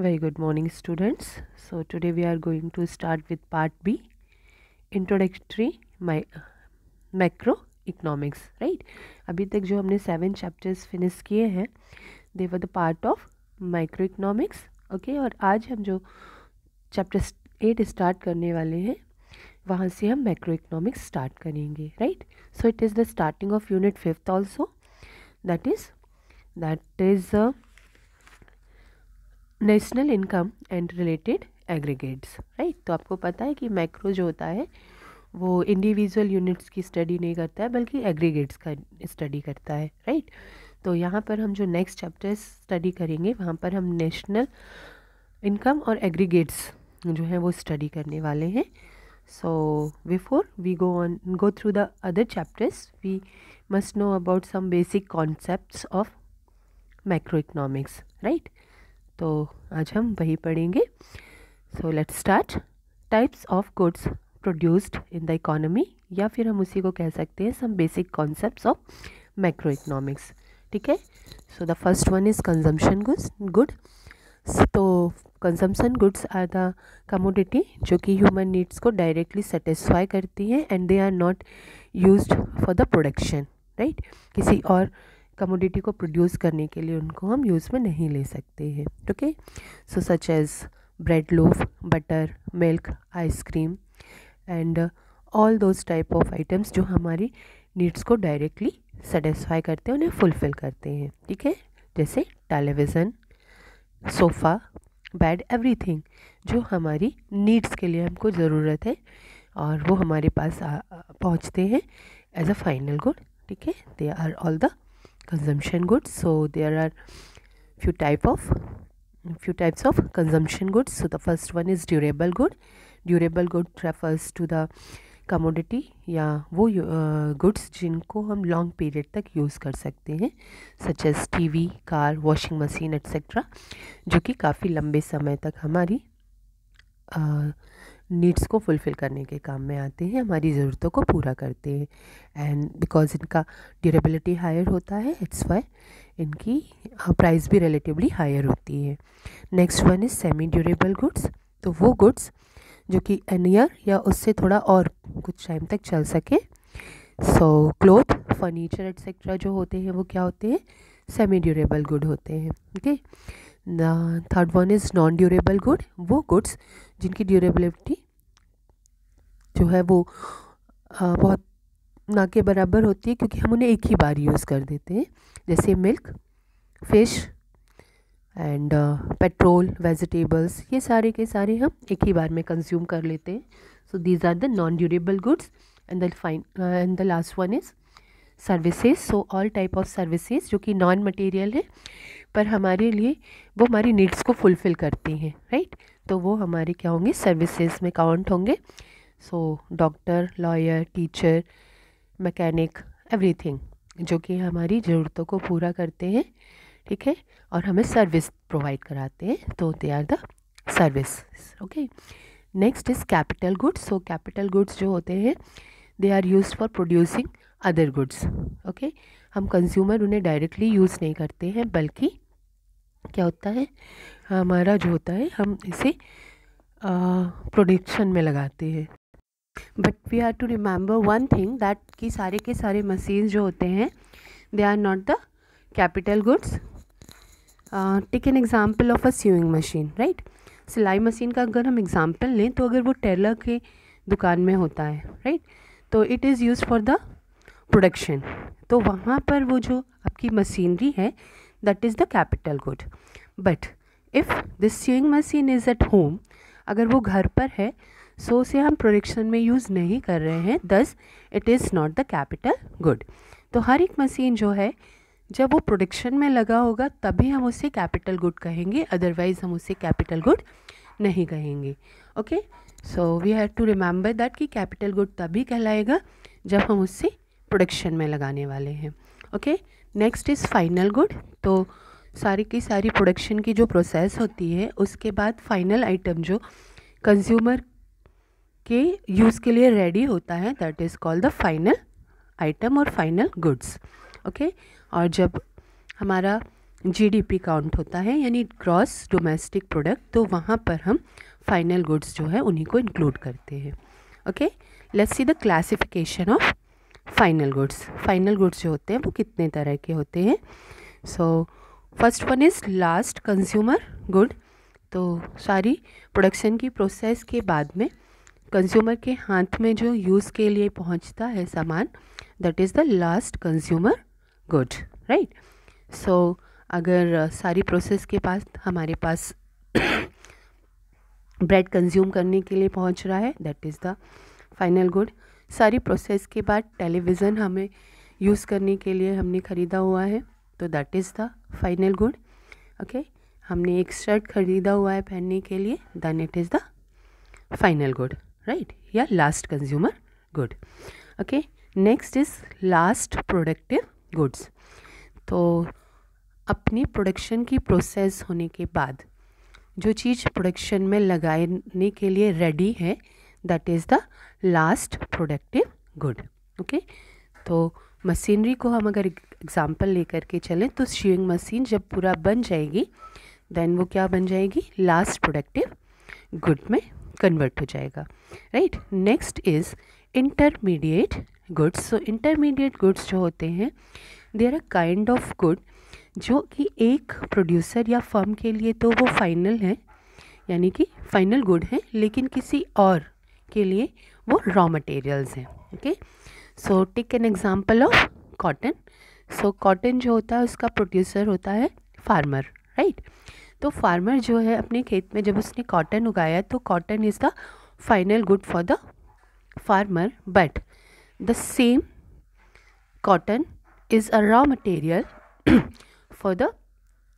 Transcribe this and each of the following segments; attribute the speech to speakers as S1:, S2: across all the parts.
S1: Very good morning, students. So today we are going to start with part B, introductory macroeconomics, right? अभी तक जो हमने 7 chapters finish किए हैं, they were the part of microeconomics, okay? और आज हम जो chapter 8 स्टार्ट करने वाले हैं, वहाँ से हम macroeconomics स्टार्ट करेंगे, right? So it is the starting of unit 5th also, that is national income and related aggregates, right. तो आपको पता है कि मैक्रो जो होता है वो इंडिविजुअल यूनिट्स की स्टडी नहीं करता है बल्कि एग्रीगेट्स का स्टडी करता है, राइट। तो यहाँ पर हम जो नेक्स्ट चैप्टर स्टडी करेंगे वहाँ पर हम नेशनल इनकम और एग्रीगेट्स जो है वो स्टडी करने वाले हैं। So before we go through the other chapters we must know about some basic concepts of macro economics, right. तो आज हम वही पढ़ेंगे। So let's start. Types of goods produced in the economy, या फिर हम उसी को कह सकते हैं some basic concepts of macro economics, ठीक है। So the first one is consumption good. तो consumption goods are the commodity जो कि ह्यूमन नीड्स को डायरेक्टली सेटिस्फाई करती हैं and they are not used for the production, right. किसी और कमोडिटी को प्रोड्यूस करने के लिए उनको हम यूज़ में नहीं ले सकते हैं, okay. So such as bread loaf, butter, milk, ice cream and all those type of items जो हमारी नीड्स को डायरेक्टली सेटिस्फाई करते हैं, उन्हें फुलफ़िल करते हैं, ठीक है। जैसे टेलीविज़न, सोफ़ा, बेड, एवरीथिंग जो हमारी नीड्स के लिए हमको ज़रूरत है और वो हमारे पास पहुँचते हैं एज अ फाइनल गुड, ठीक है। They are all the consumption goods. So there are few types of consumption goods. So the first one is durable good. Durable good refers to the commodity या वो goods जिनको हम long period तक use कर सकते हैं, such as TV, car, washing machine etc. जो कि काफ़ी लंबे समय तक हमारी नीड्स को फुलफ़िल करने के काम में आते हैं, हमारी ज़रूरतों को पूरा करते हैं। एंड बिकॉज इनका ड्यूरेबिलिटी हायर होता है, इट्स वाई इनकी प्राइस भी रिलेटिवली हायर होती है। Next one is semi durable goods. तो वो गुड्स जो कि एन ईयर या उससे थोड़ा और कुछ टाइम तक चल सके। सो क्लोथ, फर्नीचर एट्सेट्रा जो होते हैं वो क्या होते हैं, सेमी ड्यूरेबल गुड होते हैं, okay. Third one is non durable good. वो गुड्स जिनकी ड्यूरेबिलिटी जो है वो बहुत ना के बराबर होती है क्योंकि हम उन्हें एक ही बार यूज़ कर देते हैं, जैसे milk, fish and petrol, vegetables, ये सारे के सारे हम एक ही बार में कंज्यूम कर लेते हैं। So these are the non durable goods. And the last one is services. So all type of services जो कि नॉन मटेरियल है पर हमारे लिए वो हमारी नीड्स को फुलफ़िल करती हैं, राइट। तो वो हमारे क्या होंगे, सर्विसेज में काउंट होंगे। So doctor, lawyer, teacher, mechanic, everything जो कि हमारी ज़रूरतों को पूरा करते हैं, ठीक है, और हमें सर्विस प्रोवाइड कराते हैं, तो they are the service, okay. Next is capital goods. So capital goods जो होते हैं they are used for producing other goods, okay. हम कंज्यूमर उन्हें डायरेक्टली यूज़ नहीं करते हैं बल्कि क्या होता है, हमारा जो होता है हम इसे प्रोडक्शन में लगाते हैं। But we have to remember one thing that कि सारे के सारे मशीन जो होते हैं they are not the capital goods. Take an example of a sewing machine, right. सिलाई मशीन का अगर हम एग्जाम्पल लें तो अगर वो टेलर के दुकान में होता है, राइट, तो it is use for the production. तो वहाँ पर वो जो आपकी मशीनरी है that is the capital good. But if this seeing machine is at home, अगर वो घर पर है सो उसे हम प्रोडक्शन में यूज़ नहीं कर रहे हैं, thus it is not the capital good. तो हर एक मशीन जो है जब वो प्रोडक्शन में लगा होगा तभी हम उसे कैपिटल गुड कहेंगे, अदरवाइज़ हम उसे कैपिटल गुड नहीं कहेंगे, okay. So we have to remember that कि कैपिटल गुड तभी कहलाएगा जब हम उससे प्रोडक्शन में लगाने वाले हैं, okay. Next is final good. तो सारी की सारी प्रोडक्शन की जो प्रोसेस होती है उसके बाद फाइनल आइटम जो कंज्यूमर के यूज़ के लिए रेडी होता है that is called the final item और फाइनल गुड्स, ओके। और जब हमारा जीडीपी काउंट होता है, यानी ग्रॉस डोमेस्टिक प्रोडक्ट, तो वहाँ पर हम फाइनल गुड्स जो है उन्हीं को इंक्लूड करते हैं। Okay, let's see the classification of final goods. Final goods जो होते हैं वो कितने तरह के होते हैं। So first one is last consumer good. तो सारी प्रोडक्शन की प्रोसेस के बाद में कंज्यूमर के हाथ में जो यूज़ के लिए पहुंचता है सामान, that is the last consumer good, right. So अगर सारी प्रोसेस के पास हमारे पास ब्रेड कंज्यूम करने के लिए पहुंच रहा है, that is the final good. सारी प्रोसेस के बाद टेलीविज़न हमें यूज़ करने के लिए हमने ख़रीदा हुआ है, तो that is the final good. Okay, हमने एक शर्ट ख़रीदा हुआ है पहनने के लिए, then it is the final good, right, या last consumer good. Okay, next is last productive goods. तो अपनी प्रोडक्शन की प्रोसेस होने के बाद जो चीज़ प्रोडक्शन में लगाने के लिए रेडी है, that is the last productive good. Okay, तो मशीनरी को हम अगर एग्जांपल लेकर के चलें तो शेविंग मशीन जब पूरा बन जाएगी, देन वो क्या बन जाएगी, लास्ट प्रोडक्टिव गुड में कन्वर्ट हो जाएगा, right. Next is intermediate goods. So intermediate goods जो होते हैं, they are a kind of good जो कि एक प्रोड्यूसर या फर्म के लिए तो वो फाइनल है, यानी कि फाइनल गुड है, लेकिन किसी और के लिए वो रॉ मटेरियल्स हैं। Okay, so take an example of cotton. So cotton जो होता है उसका प्रोड्यूसर होता है फार्मर, राइट। तो फार्मर जो है अपने खेत में जब उसने कॉटन उगाया तो cotton is the final good for the farmer, but the same cotton is a raw material for the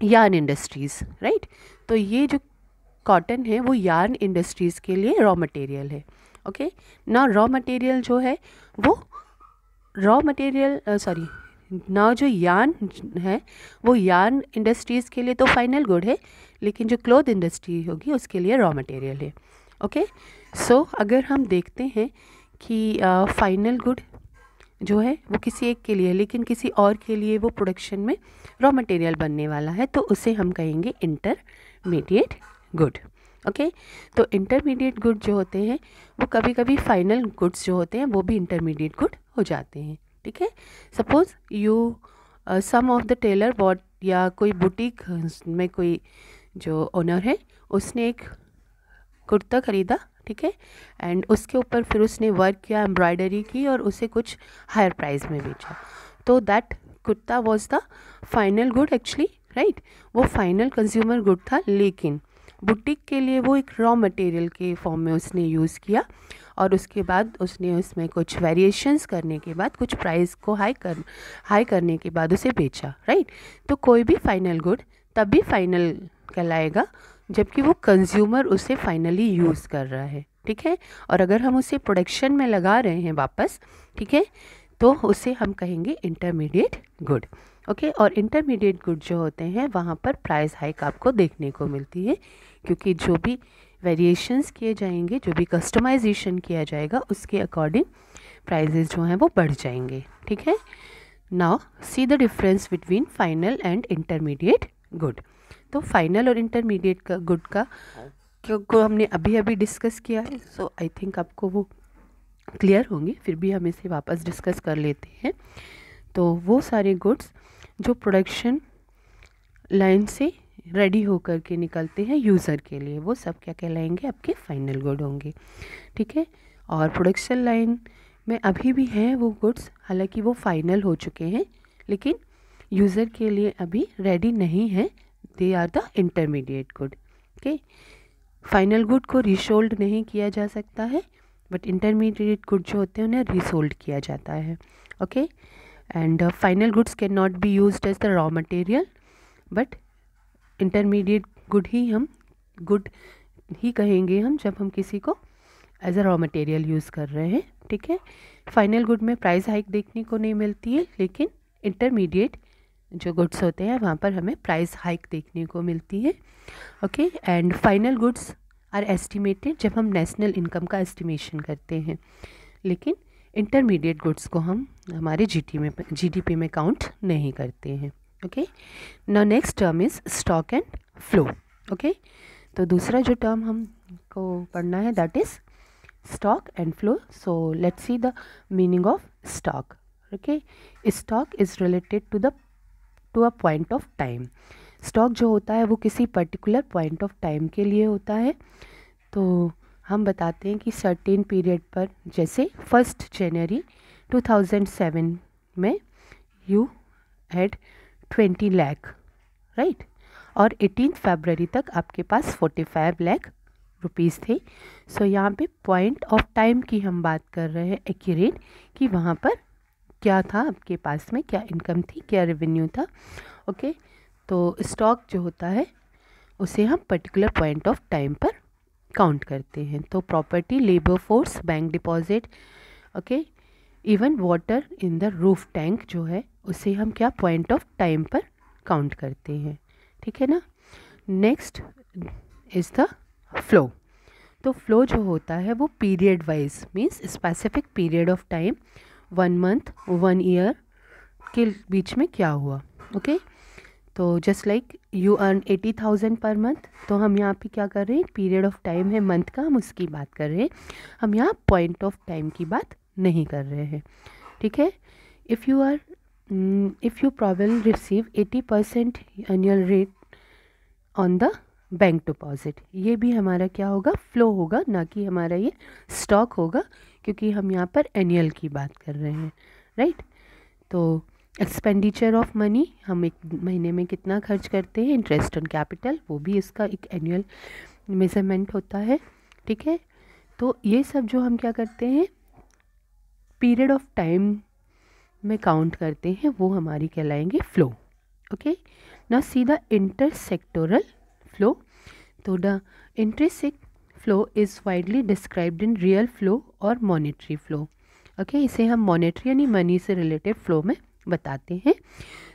S1: yarn industries, right. तो ये जो कॉटन है वो यार्न इंडस्ट्रीज़ के लिए रॉ मटेरियल है। ओके, ना रॉ मटेरियल जो है वो ना जो यार्न है वो यार्न इंडस्ट्रीज़ के लिए तो फाइनल गुड है, लेकिन जो क्लॉथ इंडस्ट्री होगी उसके लिए रॉ मटेरियल है। ओके, सो अगर हम देखते हैं कि फाइनल गुड जो है वो किसी एक के लिए, लेकिन किसी और के लिए वो प्रोडक्शन में रॉ मटेरियल बनने वाला है, तो उसे हम कहेंगे इंटरमीडिएट गुड। ओके, तो इंटरमीडिएट गुड जो होते हैं वो कभी कभी फाइनल गुड्स जो होते हैं वो भी इंटरमीडिएट गुड हो जाते हैं। ठीक है, suppose you some of the tailor bought, या कोई बुटीक में कोई जो ओनर है उसने एक कुर्ता ख़रीदा, ठीक है, एंड उसके ऊपर फिर उसने वर्क किया, एम्ब्रॉयडरी की और उसे कुछ हायर प्राइस में बेचा, तो that kurta was the final good actually, right. वो फाइनल कंज्यूमर गुड था, लेकिन बुटीक के लिए वो एक रॉ मटेरियल के फॉर्म में उसने यूज़ किया और उसके बाद उसने उसमें कुछ वेरिएशंस करने के बाद कुछ प्राइस को हाई करने के बाद उसे बेचा, राइट। तो कोई भी फाइनल गुड तब भी फाइनल कहलाएगा जबकि वो कंज्यूमर उसे फाइनली यूज़ कर रहा है, ठीक है। और अगर हम उसे प्रोडक्शन में लगा रहे हैं वापस, ठीक है, तो उसे हम कहेंगे इंटरमीडिएट गुड। ओके, और इंटरमीडिएट गुड जो होते हैं वहाँ पर प्राइस हाइक आपको देखने को मिलती है, क्योंकि जो भी वेरिएशंस किए जाएंगे, जो भी कस्टमाइजेशन किया जाएगा, उसके अकॉर्डिंग प्राइजेस जो हैं वो बढ़ जाएंगे, ठीक है। Now see the difference between final and intermediate good. तो फाइनल और इंटरमीडिएट का गुड का को हमने अभी डिस्कस किया है, सो आई थिंक आपको वो क्लियर होंगे, फिर भी हम इसे वापस डिस्कस कर लेते हैं। तो वो सारे गुड्स जो प्रोडक्शन लाइन से रेडी होकर के निकलते हैं यूज़र के लिए, वो सब क्या कहलाएंगे, आपके फाइनल गुड होंगे, ठीक है। और प्रोडक्शन लाइन में अभी भी हैं वो गुड्स, हालांकि वो फाइनल हो चुके हैं लेकिन यूज़र के लिए अभी रेडी नहीं है, they are the intermediate good. Okay, final good को रीसोल्ड नहीं किया जा सकता है, बट इंटरमीडिएट गुड जो होते हैं उन्हें रीसोल्ड किया जाता है। Okay, and final goods can not be used as the raw material, but intermediate good ही कहेंगे हम जब हम किसी को as a raw material use कर रहे हैं, ठीक है। फाइनल गुड में प्राइस हाइक देखने को नहीं मिलती है, लेकिन इंटरमीडिएट जो गुड्स होते हैं वहाँ पर हमें प्राइस हाइक देखने को मिलती है। Okay, and final goods are estimated जब हम नेशनल इनकम का एस्टिमेशन करते हैं, लेकिन इंटरमीडिएट गुड्स को हम हमारे जीडीपी में काउंट नहीं करते हैं, okay, now next term is stock and flow. Okay, तो दूसरा जो टर्म हमको पढ़ना है that is stock and flow. So let's see the meaning of stock. Okay, stock is related to a point of time. Stock जो होता है वो किसी पर्टिकुलर पॉइंट ऑफ टाइम के लिए होता है। तो हम बताते हैं कि सर्टेन पीरियड पर, जैसे 1 जनवरी 2007 में यू हैड 20 लाख, राइट, और 18 फरवरी तक आपके पास 45 लाख रुपीज़ थे। सो यहाँ पे पॉइंट ऑफ टाइम की हम बात कर रहे हैं एक्यूरेट, कि वहाँ पर क्या था आपके पास में, क्या इनकम थी, क्या रेवेन्यू था। ओके, तो स्टॉक जो होता है उसे हम पर्टिकुलर पॉइंट ऑफ टाइम पर काउंट करते हैं। तो property, labour force, bank deposit, okay, even water in the roof tank जो है उसे हम क्या पॉइंट ऑफ टाइम पर काउंट करते हैं, ठीक है ना। Next is the flow. तो फ्लो जो होता है वो period wise means specific period of time, 1 month 1 year के बीच में क्या हुआ। ओके, तो just like you earn 80,000 per month, तो हम यहाँ पे क्या कर रहे हैं, पीरियड ऑफ टाइम है मंथ का, हम उसकी बात कर रहे हैं, हम यहाँ पॉइंट ऑफ टाइम की बात नहीं कर रहे हैं, ठीक है। If you probably receive 80% annual rate on the bank deposit, ये भी हमारा क्या होगा, फ्लो होगा, ना कि हमारा ये स्टॉक होगा, क्योंकि हम यहाँ पर एनुअल की बात कर रहे हैं, राइट। तो एक्सपेंडिचर ऑफ मनी, हम एक महीने में कितना खर्च करते हैं, इंटरेस्ट ऑन कैपिटल, वो भी इसका एक एनुअल मेजरमेंट होता है, ठीक है। तो ये सब जो हम क्या करते हैं पीरियड ऑफ टाइम में काउंट करते हैं, वो हमारी कहलाएंगे फ्लो। ओके, ना सी द इंटरसेक्टोरल फ्लो। तो the intrinsic flow is widely described in real flow और मॉनेटरी फ्लो। ओके, इसे हम मॉनेटरी यानी मनी से रिलेटेड फ्लो में बताते हैं।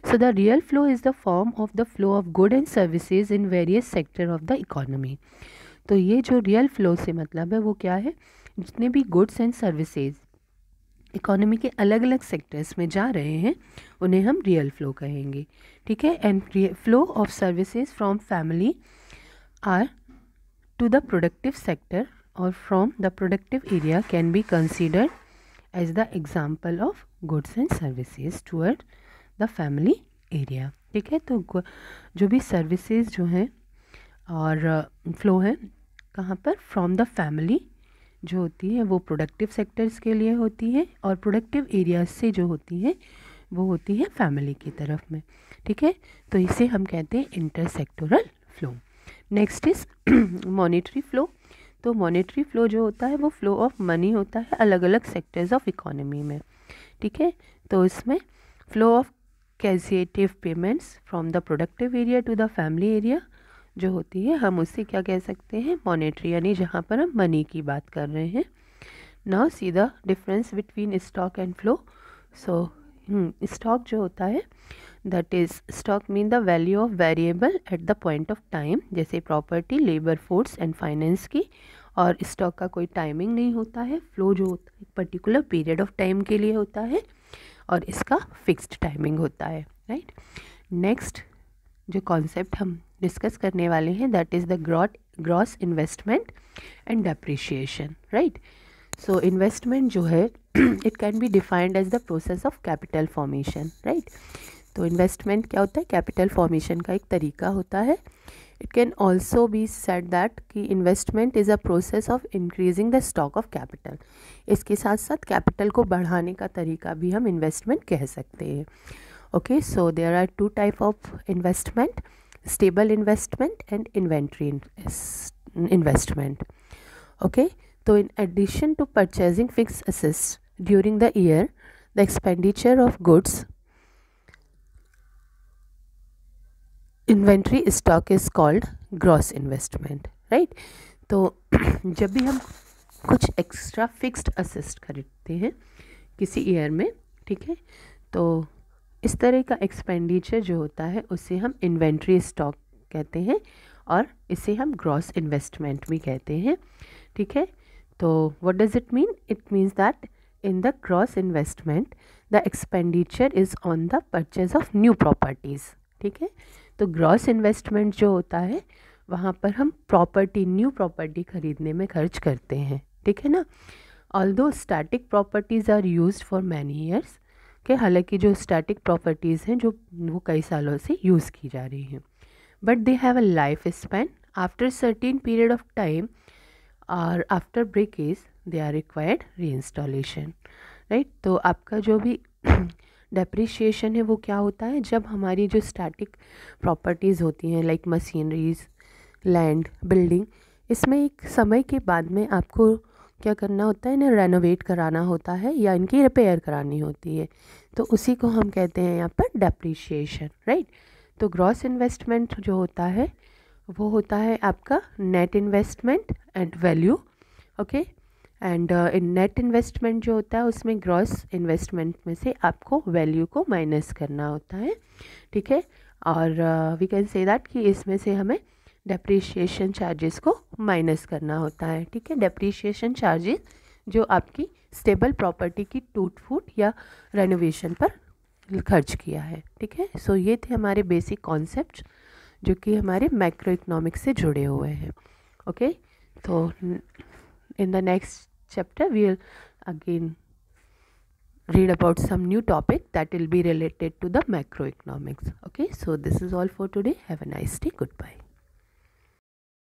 S1: So the real flow is the form of the flow of good and services in various sector of the economy. तो ये जो रियल फ्लो से मतलब है वो क्या है, जितने भी गुड्स एंड सर्विसेज इकोनॉमी के अलग अलग सेक्टर्स में जा रहे हैं उन्हें हम रियल फ्लो कहेंगे, ठीक है। And flow of services from family are to the productive sector और from the productive area can be considered as the example of goods and services toward the family area, ठीक है। तो जो भी services जो हैं और फ्लो है कहाँ पर, फ्रॉम द फैमिली जो होती है वो प्रोडक्टिव सेक्टर्स के लिए होती है, और प्रोडक्टिव एरियाज से जो होती है वो होती है फैमिली की तरफ में, ठीक है। तो इसे हम कहते हैं intersectoral flow. Next is monetary flow. तो मॉनेटरी फ्लो जो होता है वो फ्लो ऑफ मनी होता है अलग अलग सेक्टर्स ऑफ इकोनॉमी में, ठीक है। तो इसमें flow of causative payments from the productive area to the family area जो होती है, हम उससे क्या कह सकते हैं, मॉनेटरी, यानी जहाँ पर हम मनी की बात कर रहे हैं। Now see the difference between stock and flow. So stock जो होता है that is stock mean the value of variable at the point of time, जैसे property, labour force and finance की, और स्टॉक का कोई टाइमिंग नहीं होता है। फ्लो जो होता है एक पर्टिकुलर पीरियड ऑफ टाइम के लिए होता है और इसका फिक्स्ड टाइमिंग होता है, राइट। नेक्स्ट जो कॉन्सेप्ट हम डिस्कस करने वाले हैं that is the gross investment and depreciation, right. So investment जो है it can be defined as the process of capital formation, right. तो इन्वेस्टमेंट क्या होता है, कैपिटल फॉर्मेशन का एक तरीका होता है। It can also be said that कि investment is a process of increasing the stock of capital. इसके साथ साथ कैपिटल को बढ़ाने का तरीका भी हम इन्वेस्टमेंट कह सकते हैं। Okay, so there are two type of investment, stable investment and inventory investment. Okay, so in addition to purchasing fixed assets during the year, the expenditure of goods, inventory stock is called gross investment, right? तो जब भी हम कुछ extra fixed assets खरीदते हैं किसी year में, ठीक है, तो इस तरह का एक्सपेंडिचर जो होता है उसे हम इन्वेंट्री स्टॉक कहते हैं और इसे हम ग्रॉस इन्वेस्टमेंट भी कहते हैं, ठीक है। तो what does it mean, it means that in the gross investment the expenditure is on the purchase of new properties, ठीक है। तो ग्रॉस इन्वेस्टमेंट जो होता है वहाँ पर हम प्रॉपर्टी, न्यू प्रॉपर्टी खरीदने में खर्च करते हैं, ठीक है ना। Although static properties are used for many years, कि हालांकि जो स्टैटिक प्रॉपर्टीज़ हैं जो वो कई सालों से यूज़ की जा रही हैं, but they have a life span after certain period of time और after breakage they are required reinstallation, right. तो आपका जो भी डेप्रिशिएशन है वो क्या होता है, जब हमारी जो स्टैटिक प्रॉपर्टीज़ होती हैं लाइक मशीनरीज, लैंड, बिल्डिंग, इसमें एक समय के बाद में आपको क्या करना होता है, इन्हें रेनोवेट कराना होता है या इनकी रिपेयर करानी होती है, तो उसी को हम कहते हैं यहाँ पर डेप्रिशिएशन, राइट। तो ग्रॉस इन्वेस्टमेंट जो होता है वो होता है आपका net investment and value, okay. And in net investment जो होता है उसमें ग्रॉस इन्वेस्टमेंट में से आपको वैल्यू को माइनस करना होता है, ठीक है। और वी कैन से दैट कि इसमें से हमें डेप्रिशिएशन चार्जेस को माइनस करना होता है, ठीक है। डेप्रिशिएशन चार्जेस जो आपकी स्टेबल प्रॉपर्टी की टूट फूट या रेनोवेशन पर खर्च किया है, ठीक है। सो ये थे हमारे बेसिक कॉन्सेप्ट जो कि हमारे मैक्रो इकोनॉमिक्स से जुड़े हुए हैं, ओके। तो in the next chapter we'll again read about some new topic that will be related to the macroeconomics, okay. So this is all for today. Have a nice day. Goodbye.